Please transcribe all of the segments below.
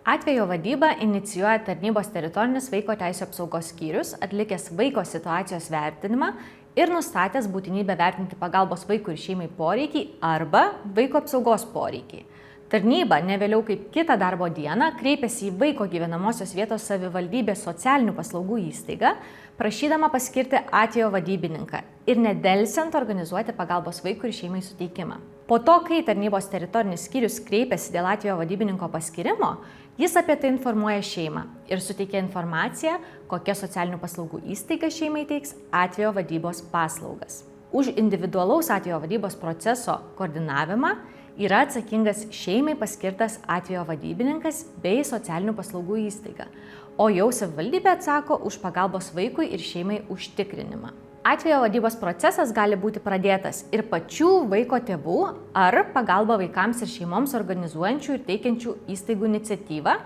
Atvejo vadybą inicijuoja tarnybos teritorinis vaiko teisių apsaugos skyrius, atlikęs vaiko situacijos vertinimą ir nustatęs būtinybę vertinti pagalbos vaikui ir šeimai poreikį arba vaiko apsaugos poreikį. Tarnyba ne vėliau kaip kitą darbo dieną kreipiasi į vaiko gyvenamosios vietos savivaldybės socialinių paslaugų įstaigą, prašydama paskirti atvejo vadybininką ir nedelsiant organizuoti pagalbos vaikui ir šeimai suteikimą. Po to, kai tarnybos teritorinis skyrius kreipiasi dėl atvejo vadybininko paskirimo, jis apie tai informuoja šeimą ir suteikia informaciją, kokia socialinių paslaugų įstaiga šeimai teiks atvejo vadybos paslaugas. Už individualaus atvejo vadybos proceso koordinavimą yra atsakingas šeimai paskirtas atvejo vadybininkas bei socialinių paslaugų įstaiga, o jau savivaldybė atsako už pagalbos vaikui ir šeimai užtikrinimą. Atvejo vadybos procesas gali būti pradėtas ir pačių vaiko tėvų ar pagalbą vaikams ir šeimoms organizuojančių ir teikiančių įstaigų iniciatyva,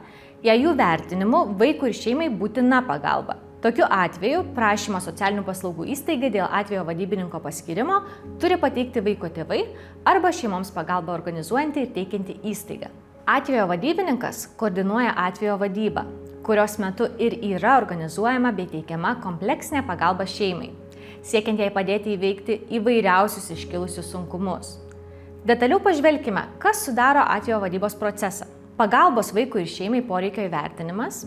jei jų vertinimu vaikui ir šeimai būtina pagalba. Tokiu atveju prašymą socialinių paslaugų įstaigai dėl atvejo vadybininko paskirimo turi pateikti vaiko tėvai arba šeimoms pagalbą organizuojanti ir teikianti įstaiga. Atvejo vadybininkas koordinuoja atvejo vadybą, kurios metu ir yra organizuojama bei teikiama kompleksinė pagalba šeimai, siekiant jai padėti įveikti įvairiausius iškilusius sunkumus. Detaliau pažvelkime, kas sudaro atvejo vadybos procesą. Pagalbos vaikui ir šeimai poreikio įvertinimas,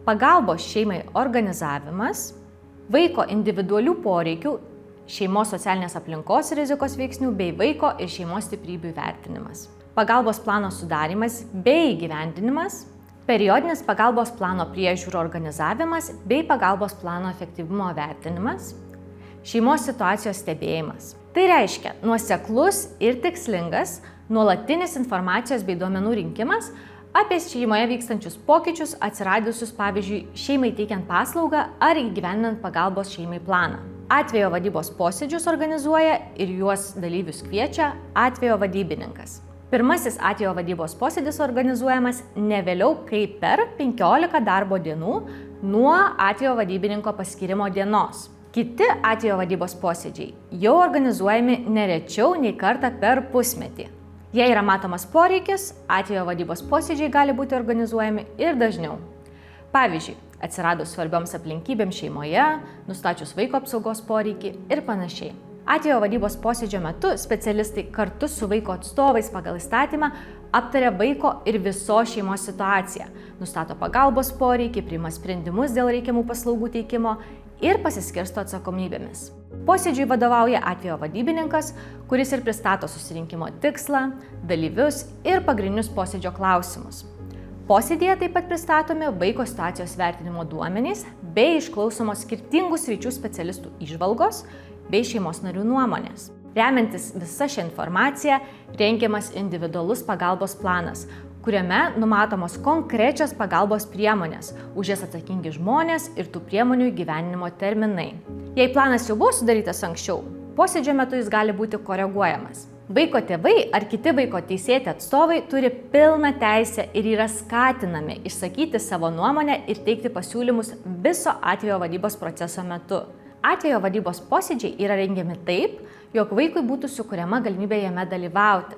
pagalbos šeimai organizavimas, vaiko individualių poreikių, šeimos socialinės aplinkos rizikos veiksnių bei vaiko ir šeimos stiprybių įvertinimas, pagalbos plano sudarimas bei įgyvendinimas, periodinis pagalbos plano priežiūro organizavimas bei pagalbos plano efektyvumo vertinimas, šeimos situacijos stebėjimas. Tai reiškia nuoseklus ir tikslingas, nuolatinis informacijos bei duomenų rinkimas apie šeimoje vykstančius pokyčius atsiradusius, pavyzdžiui, šeimai teikiant paslaugą ar įgyvendinant pagalbos šeimai planą. Atvejo vadybos posėdžius organizuoja ir juos dalyvius kviečia atvejo vadybininkas. Pirmasis atvejo vadybos posėdis organizuojamas ne vėliau kaip per 15 darbo dienų nuo atvejo vadybininko paskyrimo dienos. Kiti atvejo vadybos posėdžiai jau organizuojami ne rečiau nei kartą per pusmetį. Jei yra matomas poreikis, atvejo vadybos posėdžiai gali būti organizuojami ir dažniau. Pavyzdžiui, atsiradus svarbioms aplinkybėms šeimoje, nustačius vaiko apsaugos poreikį ir panašiai. Atvejo vadybos posėdžio metu specialistai kartu su vaiko atstovais pagal įstatymą aptaria vaiko ir visos šeimos situaciją, nustato pagalbos poreikį, priima sprendimus dėl reikiamų paslaugų teikimo ir pasiskirsto atsakomybėmis. Posėdžiui vadovauja atvejo vadybininkas, kuris ir pristato susirinkimo tikslą, dalyvius ir pagrindinius posėdžio klausimus. Posėdėje taip pat pristatomi vaiko situacijos vertinimo duomenys bei išklausomos skirtingų sričių specialistų įžvalgos bei šeimos narių nuomonės. Remiantis visa šią informaciją, rengiamas individualus pagalbos planas, kuriame numatomos konkrečios pagalbos priemonės, už jas atsakingi žmonės ir tų priemonių įgyvendinimo terminai. Jei planas jau buvo sudarytas anksčiau, posėdžio metu jis gali būti koreguojamas. Vaiko tėvai ar kiti vaiko teisėti atstovai turi pilną teisę ir yra skatinami išsakyti savo nuomonę ir teikti pasiūlymus viso atvejo vadybos proceso metu. Atvejo vadybos posėdžiai yra rengiami taip, jog vaikui būtų sukuriama galimybė jame dalyvauti,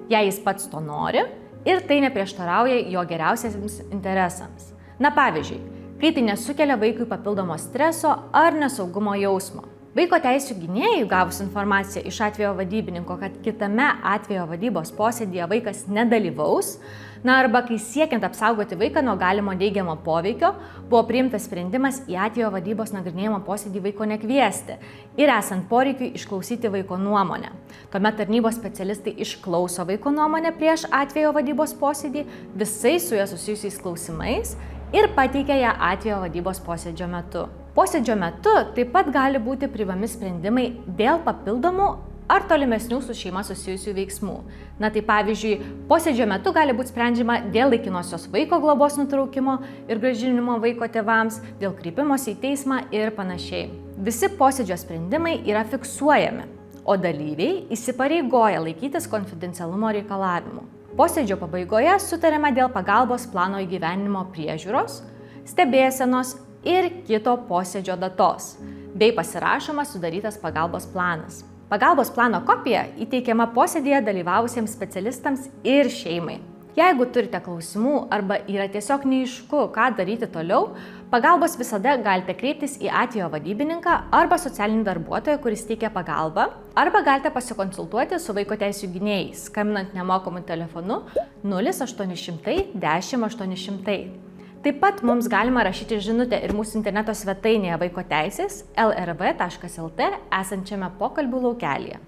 jei jis pats to nori ir tai neprieštarauja jo geriausiams interesams. Na pavyzdžiui, kai tai nesukelia vaikui papildomo streso ar nesaugumo jausmo. Vaiko teisių gynėjai gavus informaciją iš atvejo vadybininko, kad kitame atvejo vadybos posėdyje vaikas nedalyvaus, arba kai siekiant apsaugoti vaiką nuo galimo neigiamo poveikio, buvo priimtas sprendimas į atvejo vadybos nagrinėjimo posėdį vaiko nekviesti ir esant poreikiui išklausyti vaiko nuomonę. Tuomet tarnybos specialistai išklauso vaiko nuomonę prieš atvejo vadybos posėdį visais su juo susijusiais klausimais ir pateikia ją atvejo vadybos posėdžio metu. Posėdžio metu taip pat gali būti priimami sprendimai dėl papildomų ar tolimesnių su šeima susijusių veiksmų. Tai pavyzdžiui, posėdžio metu gali būti sprendžiama dėl laikinosios vaiko globos nutraukimo ir grąžinimo vaiko tėvams, dėl kreipimosi į teismą ir panašiai. Visi posėdžio sprendimai yra fiksuojami, o dalyviai įsipareigoja laikytis konfidencialumo reikalavimų. Posėdžio pabaigoje sutariama dėl pagalbos plano įgyvendinimo priežiūros, stebėsenos ir kito posėdžio datos, bei pasirašomas sudarytas pagalbos planas. Pagalbos plano kopija įteikiama posėdėje dalyvavusiems specialistams ir šeimai. Jeigu turite klausimų arba yra tiesiog neaišku, ką daryti toliau, pagalbos visada galite kreiptis į atvejo vadybininką arba socialinį darbuotoją, kuris teikia pagalbą, arba galite pasikonsultuoti su vaiko teisių gynėjais, skambinant nemokamu telefonu 0800 10 800. Taip pat mums galima rašyti žinutę ir mūsų interneto svetainėje vaiko teisės lrv.lt esančiame pokalbių laukelyje.